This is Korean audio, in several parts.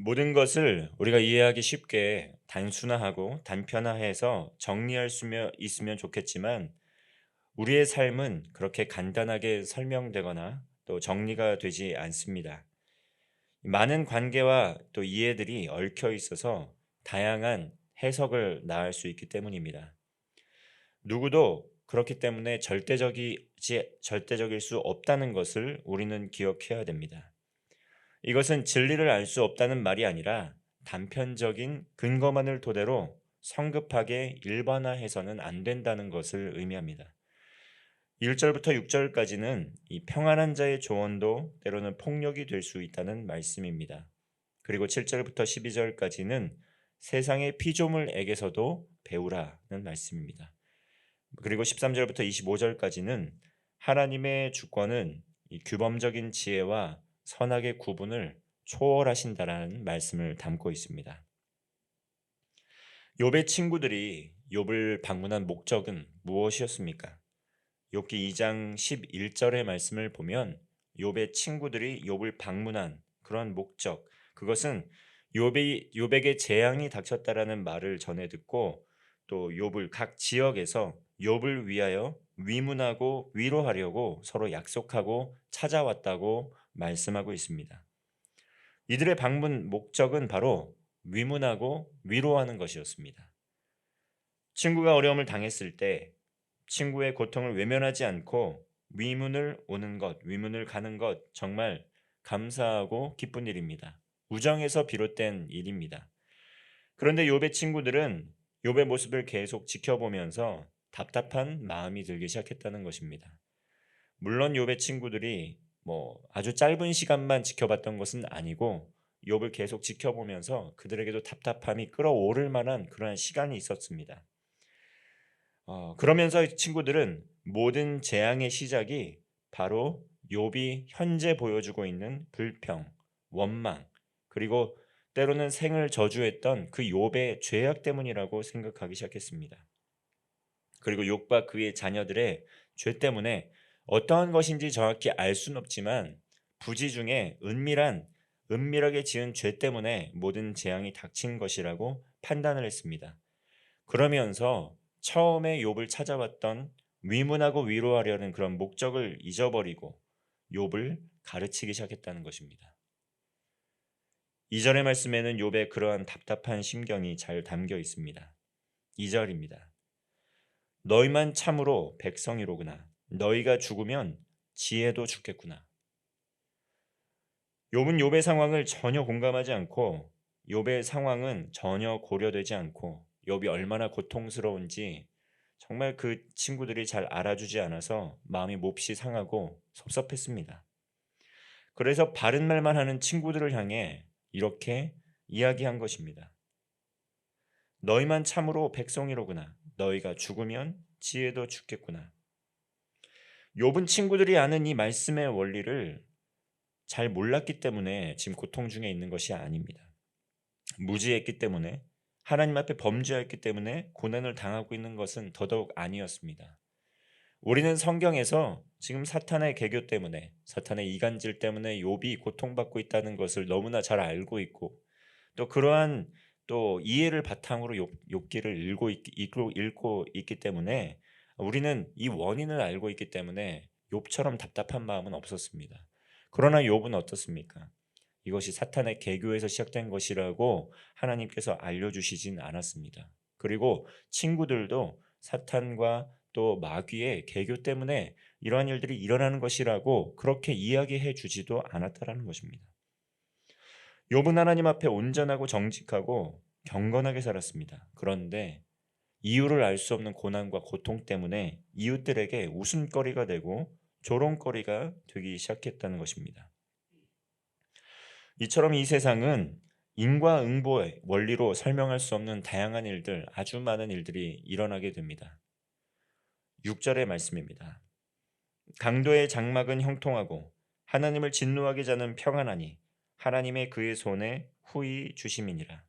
모든 것을 우리가 이해하기 쉽게 단순화하고 단편화해서 정리할 수 있으면 좋겠지만 우리의 삶은 그렇게 간단하게 설명되거나 또 정리가 되지 않습니다. 많은 관계와 또 이해들이 얽혀 있어서 다양한 해석을 낳을 수 있기 때문입니다. 누구도 그렇기 때문에 절대적일 수 없다는 것을 우리는 기억해야 됩니다. 이것은 진리를 알 수 없다는 말이 아니라 단편적인 근거만을 토대로 성급하게 일반화해서는 안 된다는 것을 의미합니다. 1절부터 6절까지는 이 평안한 자의 조언도 때로는 폭력이 될 수 있다는 말씀입니다. 그리고 7절부터 12절까지는 세상의 피조물에게서도 배우라는 말씀입니다. 그리고 13절부터 25절까지는 하나님의 주권은 이 규범적인 지혜와 선악의 구분을 초월하신다라는 말씀을 담고 있습니다. 욥의 친구들이 욥을 방문한 목적은 무엇이었습니까? 욥기 2장 11절의 말씀을 보면 욥의 친구들이 욥을 방문한 그런 목적, 그것은 욥에게 재앙이 닥쳤다라는 말을 전해 듣고 또 욥을 각 지역에서 욥을 위하여 위문하고 위로하려고 서로 약속하고 찾아왔다고 말씀하고 있습니다. 이들의 방문 목적은 바로 위문하고 위로하는 것이었습니다. 친구가 어려움을 당했을 때 친구의 고통을 외면하지 않고 위문을 오는 것, 위문을 가는 것 정말 감사하고 기쁜 일입니다. 우정에서 비롯된 일입니다. 그런데 욥의 친구들은 욥의 모습을 계속 지켜보면서 답답한 마음이 들기 시작했다는 것입니다. 물론 욥의 친구들이 아주 짧은 시간만 지켜봤던 것은 아니고 욥을 계속 지켜보면서 그들에게도 답답함이 끌어오를 만한 그러한 시간이 있었습니다. 그러면서 이 친구들은 모든 재앙의 시작이 바로 욥이 현재 보여주고 있는 불평, 원망, 그리고 때로는 생을 저주했던 그 욥의 죄악 때문이라고 생각하기 시작했습니다. 그리고 욥과 그의 자녀들의 죄 때문에 어떠한 것인지 정확히 알 수는 없지만 부지 중에 은밀하게 지은 죄 때문에 모든 재앙이 닥친 것이라고 판단을 했습니다. 그러면서 처음에 욥을 찾아왔던 위문하고 위로하려는 그런 목적을 잊어버리고 욥을 가르치기 시작했다는 것입니다. 2절의 말씀에는 욥의 그러한 답답한 심경이 잘 담겨 있습니다. 2절입니다. 너희만 참으로 백성이로구나. 너희가 죽으면 지혜도 죽겠구나. 욥은 욥의 상황을 전혀 공감하지 않고 욥의 상황은 전혀 고려되지 않고 욥이 얼마나 고통스러운지 정말 그 친구들이 잘 알아주지 않아서 마음이 몹시 상하고 섭섭했습니다. 그래서 바른 말만 하는 친구들을 향해 이렇게 이야기한 것입니다. 너희만 참으로 백성이로구나. 너희가 죽으면 지혜도 죽겠구나. 욥은 친구들이 아는 이 말씀의 원리를 잘 몰랐기 때문에 지금 고통 중에 있는 것이 아닙니다. 무지했기 때문에 하나님 앞에 범죄했기 때문에 고난을 당하고 있는 것은 더더욱 아니었습니다. 우리는 성경에서 지금 사탄의 계교 때문에 사탄의 이간질 때문에 욥이 고통받고 있다는 것을 너무나 잘 알고 있고 또 그러한 또 이해를 바탕으로 욥기를 읽고 있기 때문에 우리는 이 원인을 알고 있기 때문에 욥처럼 답답한 마음은 없었습니다. 그러나 욥은 어떻습니까? 이것이 사탄의 계교에서 시작된 것이라고 하나님께서 알려주시진 않았습니다. 그리고 친구들도 사탄과 또 마귀의 계교 때문에 이러한 일들이 일어나는 것이라고 그렇게 이야기해 주지도 않았다라는 것입니다. 욥은 하나님 앞에 온전하고 정직하고 경건하게 살았습니다. 그런데 이유를 알 수 없는 고난과 고통 때문에 이웃들에게 웃음거리가 되고 조롱거리가 되기 시작했다는 것입니다. 이처럼 이 세상은 인과응보의 원리로 설명할 수 없는 다양한 일들, 아주 많은 일들이 일어나게 됩니다. 6절의 말씀입니다. 강도의 장막은 형통하고 하나님을 진노하게 자는 평안하니 하나님의 그의 손에 후히 주심이니라.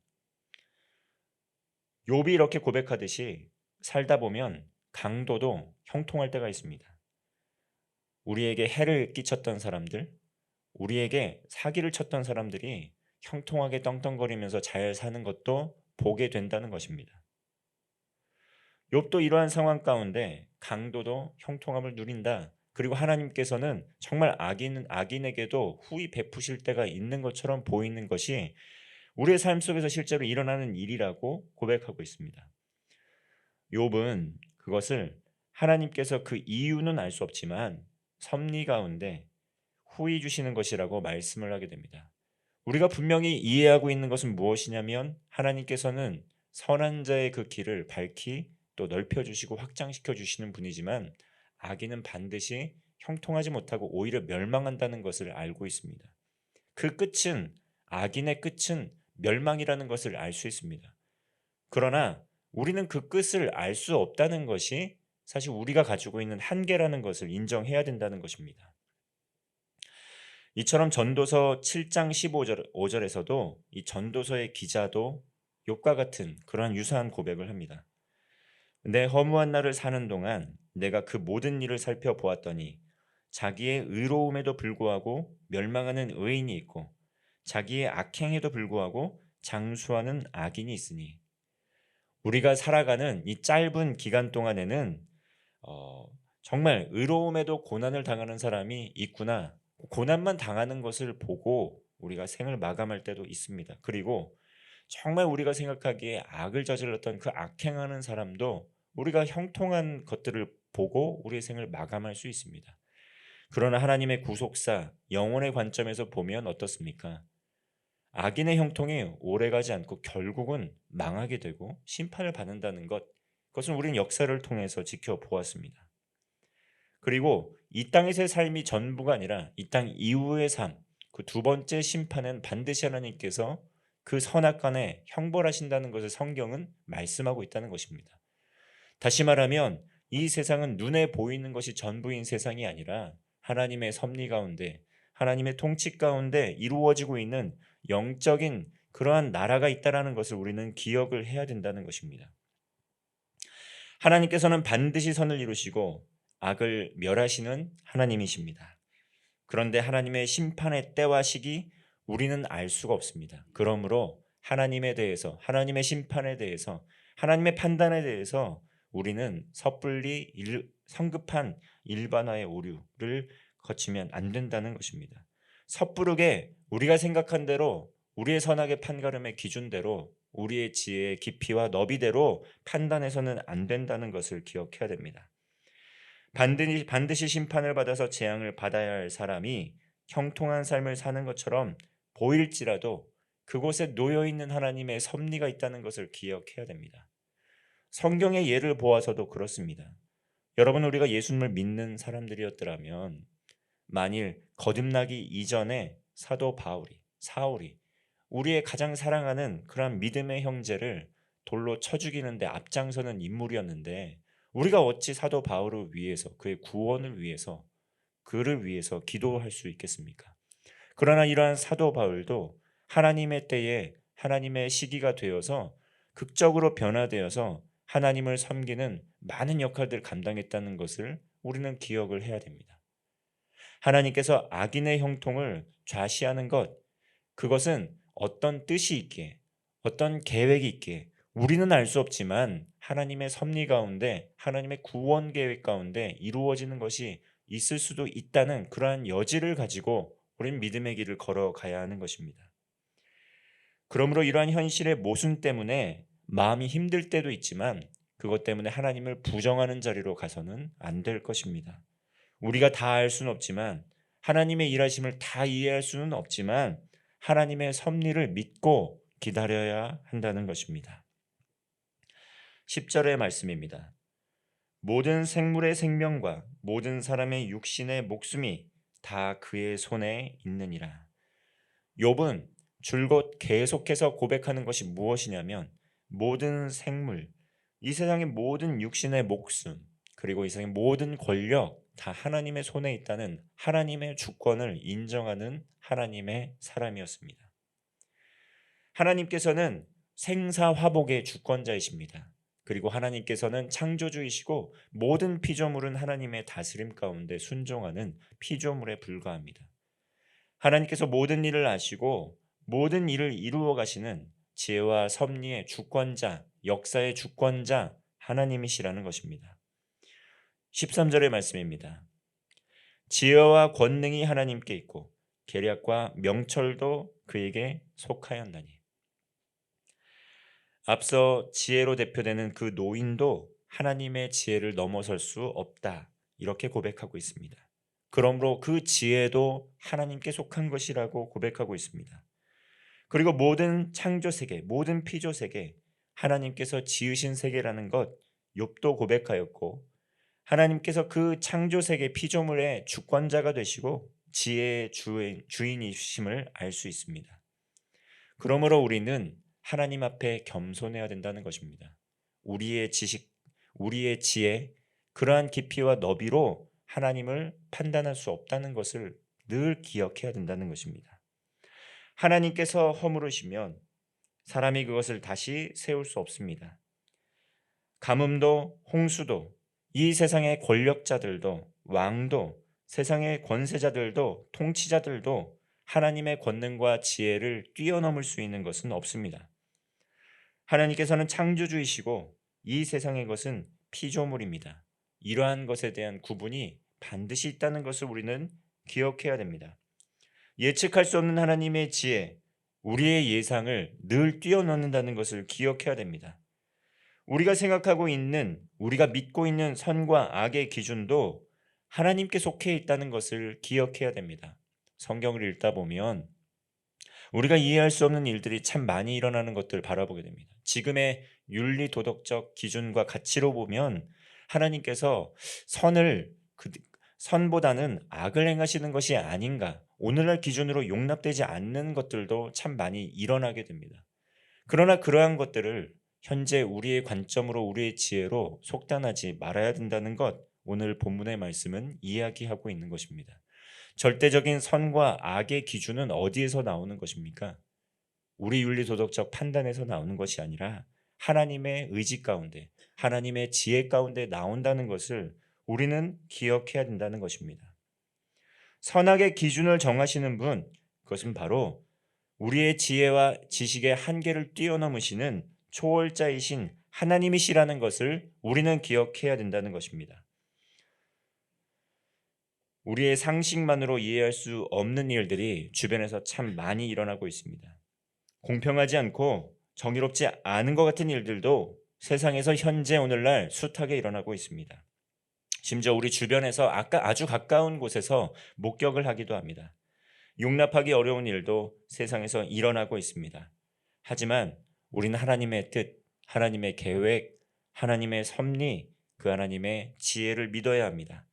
욥이 이렇게 고백하듯이 살다 보면 강도도 형통할 때가 있습니다. 우리에게 해를 끼쳤던 사람들, 우리에게 사기를 쳤던 사람들이 형통하게 떵떵거리면서 잘 사는 것도 보게 된다는 것입니다. 욥도 이러한 상황 가운데 강도도 형통함을 누린다. 그리고 하나님께서는 정말 악인에게도 후히 베푸실 때가 있는 것처럼 보이는 것이 우리의 삶 속에서 실제로 일어나는 일이라고 고백하고 있습니다. 욥은 그것을 하나님께서 그 이유는 알 수 없지만 섭리 가운데 후히 주시는 것이라고 말씀을 하게 됩니다. 우리가 분명히 이해하고 있는 것은 무엇이냐면 하나님께서는 선한 자의 그 길을 밝히 또 넓혀주시고 확장시켜 주시는 분이지만 악인은 반드시 형통하지 못하고 오히려 멸망한다는 것을 알고 있습니다. 그 끝은 악인의 끝은 멸망이라는 것을 알 수 있습니다. 그러나 우리는 그 끝을 알 수 없다는 것이 사실 우리가 가지고 있는 한계라는 것을 인정해야 된다는 것입니다. 이처럼 전도서 7장 15절에서도 이 전도서의 기자도 욥과 같은 그러한 유사한 고백을 합니다. 내 허무한 날을 사는 동안 내가 그 모든 일을 살펴보았더니 자기의 의로움에도 불구하고 멸망하는 의인이 있고 자기의 악행에도 불구하고 장수하는 악인이 있으니 우리가 살아가는 이 짧은 기간 동안에는 어, 정말 의로움에도 고난을 당하는 사람이 있구나. 고난만 당하는 것을 보고 우리가 생을 마감할 때도 있습니다. 그리고 정말 우리가 생각하기에 악을 저질렀던 그 악행하는 사람도 우리가 형통한 것들을 보고 우리의 생을 마감할 수 있습니다. 그러나 하나님의 구속사, 영혼의 관점에서 보면 어떻습니까? 악인의 형통이 오래가지 않고 결국은 망하게 되고 심판을 받는다는 것, 그것은 우리는 역사를 통해서 지켜보았습니다. 그리고 이 땅에서의 삶이 전부가 아니라 이 땅 이후의 삶, 그 두 번째 심판은 반드시 하나님께서 그 선악간에 형벌하신다는 것을 성경은 말씀하고 있다는 것입니다. 다시 말하면 이 세상은 눈에 보이는 것이 전부인 세상이 아니라 하나님의 섭리 가운데, 하나님의 통치 가운데 이루어지고 있는 영적인 그러한 나라가 있다는 것을 우리는 기억을 해야 된다는 것입니다. 하나님께서는 반드시 선을 이루시고 악을 멸하시는 하나님이십니다. 그런데 하나님의 심판의 때와 시기 우리는 알 수가 없습니다. 그러므로 하나님에 대해서, 하나님의 심판에 대해서, 하나님의 판단에 대해서 우리는 섣불리 성급한 일반화의 오류를 거치면 안 된다는 것입니다. 섣부르게 우리가 생각한 대로 우리의 선악의 판가름의 기준대로 우리의 지혜의 깊이와 너비대로 판단해서는 안 된다는 것을 기억해야 됩니다. 반드시 심판을 받아서 재앙을 받아야 할 사람이 형통한 삶을 사는 것처럼 보일지라도 그곳에 놓여있는 하나님의 섭리가 있다는 것을 기억해야 됩니다. 성경의 예를 보아서도 그렇습니다. 여러분, 우리가 예수님을 믿는 사람들이었더라면 만일 거듭나기 이전에 사도 사울이 우리의 가장 사랑하는 그런 믿음의 형제를 돌로 쳐 죽이는데 앞장서는 인물이었는데 우리가 어찌 사도 바울을 위해서, 그의 구원을 위해서, 그를 위해서 기도할 수 있겠습니까? 그러나 이러한 사도 바울도 하나님의 때에 하나님의 시기가 되어서 극적으로 변화되어서 하나님을 섬기는 많은 역할들을 감당했다는 것을 우리는 기억을 해야 됩니다. 하나님께서 악인의 형통을 좌시하는 것, 그것은 어떤 뜻이 있기에, 어떤 계획이 있기에 우리는 알 수 없지만 하나님의 섭리 가운데, 하나님의 구원 계획 가운데 이루어지는 것이 있을 수도 있다는 그러한 여지를 가지고 우리는 믿음의 길을 걸어가야 하는 것입니다. 그러므로 이러한 현실의 모순 때문에 마음이 힘들 때도 있지만 그것 때문에 하나님을 부정하는 자리로 가서는 안 될 것입니다. 우리가 다 알 수는 없지만, 하나님의 일하심을 다 이해할 수는 없지만 하나님의 섭리를 믿고 기다려야 한다는 것입니다. 10절의 말씀입니다. 모든 생물의 생명과 모든 사람의 육신의 목숨이 다 그의 손에 있느니라. 욥은 줄곧 계속해서 고백하는 것이 무엇이냐면 모든 생물, 이 세상의 모든 육신의 목숨, 그리고 이 세상의 모든 권력 다 하나님의 손에 있다는 하나님의 주권을 인정하는 하나님의 사람이었습니다. 하나님께서는 생사화복의 주권자이십니다. 그리고 하나님께서는 창조주이시고 모든 피조물은 하나님의 다스림 가운데 순종하는 피조물에 불과합니다. 하나님께서 모든 일을 아시고 모든 일을 이루어 가시는 지혜와 섭리의 주권자, 역사의 주권자 하나님이시라는 것입니다. 13절의 말씀입니다. 지혜와 권능이 하나님께 있고 계략과 명철도 그에게 속하였나니. 앞서 지혜로 대표되는 그 노인도 하나님의 지혜를 넘어설 수 없다, 이렇게 고백하고 있습니다. 그러므로 그 지혜도 하나님께 속한 것이라고 고백하고 있습니다. 그리고 모든 창조 세계, 모든 피조 세계, 하나님께서 지으신 세계라는 것 욥도 고백하였고, 하나님께서 그 창조 세계 피조물의 주권자가 되시고 지혜의 주인이심을 알 수 있습니다. 그러므로 우리는 하나님 앞에 겸손해야 된다는 것입니다. 우리의 지식, 우리의 지혜, 그러한 깊이와 너비로 하나님을 판단할 수 없다는 것을 늘 기억해야 된다는 것입니다. 하나님께서 허물으시면 사람이 그것을 다시 세울 수 없습니다. 가뭄도 홍수도 이 세상의 권력자들도 왕도 세상의 권세자들도 통치자들도 하나님의 권능과 지혜를 뛰어넘을 수 있는 것은 없습니다. 하나님께서는 창조주이시고 이 세상의 것은 피조물입니다. 이러한 것에 대한 구분이 반드시 있다는 것을 우리는 기억해야 됩니다. 예측할 수 없는 하나님의 지혜, 우리의 예상을 늘 뛰어넘는다는 것을 기억해야 됩니다. 우리가 생각하고 있는, 우리가 믿고 있는 선과 악의 기준도 하나님께 속해 있다는 것을 기억해야 됩니다. 성경을 읽다 보면 우리가 이해할 수 없는 일들이 참 많이 일어나는 것들을 바라보게 됩니다. 지금의 윤리 도덕적 기준과 가치로 보면 하나님께서 선보다는 악을 행하시는 것이 아닌가, 오늘날 기준으로 용납되지 않는 것들도 참 많이 일어나게 됩니다. 그러나 그러한 것들을 현재 우리의 관점으로, 우리의 지혜로 속단하지 말아야 된다는 것, 오늘 본문의 말씀은 이야기하고 있는 것입니다. 절대적인 선과 악의 기준은 어디에서 나오는 것입니까? 우리 윤리도덕적 판단에서 나오는 것이 아니라 하나님의 의지 가운데, 하나님의 지혜 가운데 나온다는 것을 우리는 기억해야 된다는 것입니다. 선악의 기준을 정하시는 분, 그것은 바로 우리의 지혜와 지식의 한계를 뛰어넘으시는 초월자이신 하나님이시라는 것을 우리는 기억해야 된다는 것입니다. 우리의 상식만으로 이해할 수 없는 일들이 주변에서 참 많이 일어나고 있습니다. 공평하지 않고 정의롭지 않은 것 같은 일들도 세상에서 현재 오늘날 숱하게 일어나고 있습니다. 심지어 우리 주변에서 아주 가까운 곳에서 목격을 하기도 합니다. 용납하기 어려운 일도 세상에서 일어나고 있습니다. 하지만 우리는 하나님의 뜻, 하나님의 계획, 하나님의 섭리, 그 하나님의 지혜를 믿어야 합니다.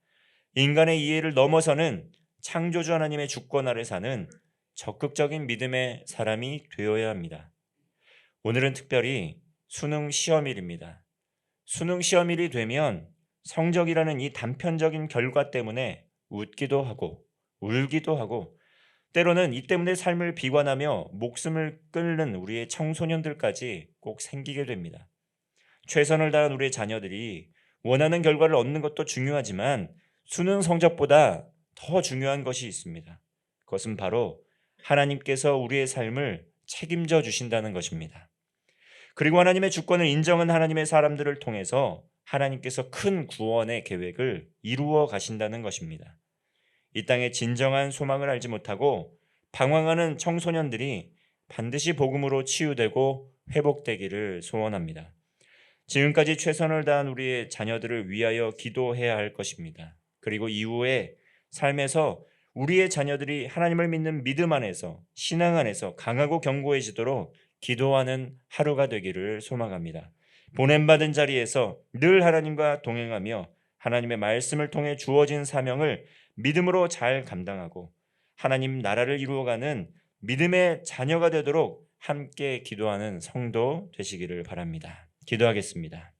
인간의 이해를 넘어서는 창조주 하나님의 주권 아래 사는 적극적인 믿음의 사람이 되어야 합니다. 오늘은 특별히 수능 시험일입니다. 수능 시험일이 되면 성적이라는 이 단편적인 결과 때문에 웃기도 하고 울기도 하고, 때로는 이 때문에 삶을 비관하며 목숨을 끊는 우리의 청소년들까지 꼭 생기게 됩니다. 최선을 다한 우리의 자녀들이 원하는 결과를 얻는 것도 중요하지만 수능 성적보다 더 중요한 것이 있습니다. 그것은 바로 하나님께서 우리의 삶을 책임져 주신다는 것입니다. 그리고 하나님의 주권을 인정한 하나님의 사람들을 통해서 하나님께서 큰 구원의 계획을 이루어 가신다는 것입니다. 이 땅의 진정한 소망을 알지 못하고 방황하는 청소년들이 반드시 복음으로 치유되고 회복되기를 소원합니다. 지금까지 최선을 다한 우리의 자녀들을 위하여 기도해야 할 것입니다. 그리고 이후에 삶에서 우리의 자녀들이 하나님을 믿는 믿음 안에서, 신앙 안에서 강하고 견고해지도록 기도하는 하루가 되기를 소망합니다. 보냄받은 자리에서 늘 하나님과 동행하며 하나님의 말씀을 통해 주어진 사명을 믿음으로 잘 감당하고 하나님 나라를 이루어가는 믿음의 자녀가 되도록 함께 기도하는 성도 되시기를 바랍니다. 기도하겠습니다.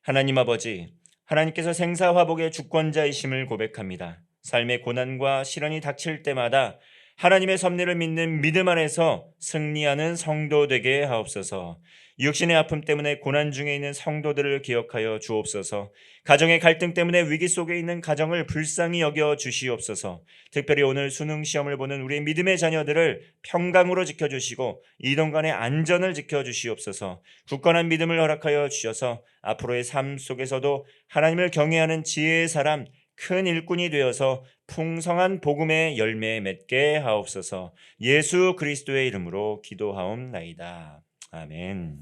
하나님 아버지, 하나님께서 생사화복의 주권자이심을 고백합니다. 삶의 고난과 시련이 닥칠 때마다 하나님의 섭리를 믿는 믿음 안에서 승리하는 성도 되게 하옵소서. 육신의 아픔 때문에 고난 중에 있는 성도들을 기억하여 주옵소서. 가정의 갈등 때문에 위기 속에 있는 가정을 불쌍히 여겨 주시옵소서. 특별히 오늘 수능 시험을 보는 우리 믿음의 자녀들을 평강으로 지켜주시고 이동간의 안전을 지켜주시옵소서. 굳건한 믿음을 허락하여 주셔서 앞으로의 삶 속에서도 하나님을 경외하는 지혜의 사람, 큰 일꾼이 되어서 풍성한 복음의 열매 맺게 하옵소서. 예수 그리스도의 이름으로 기도하옵나이다. 아멘.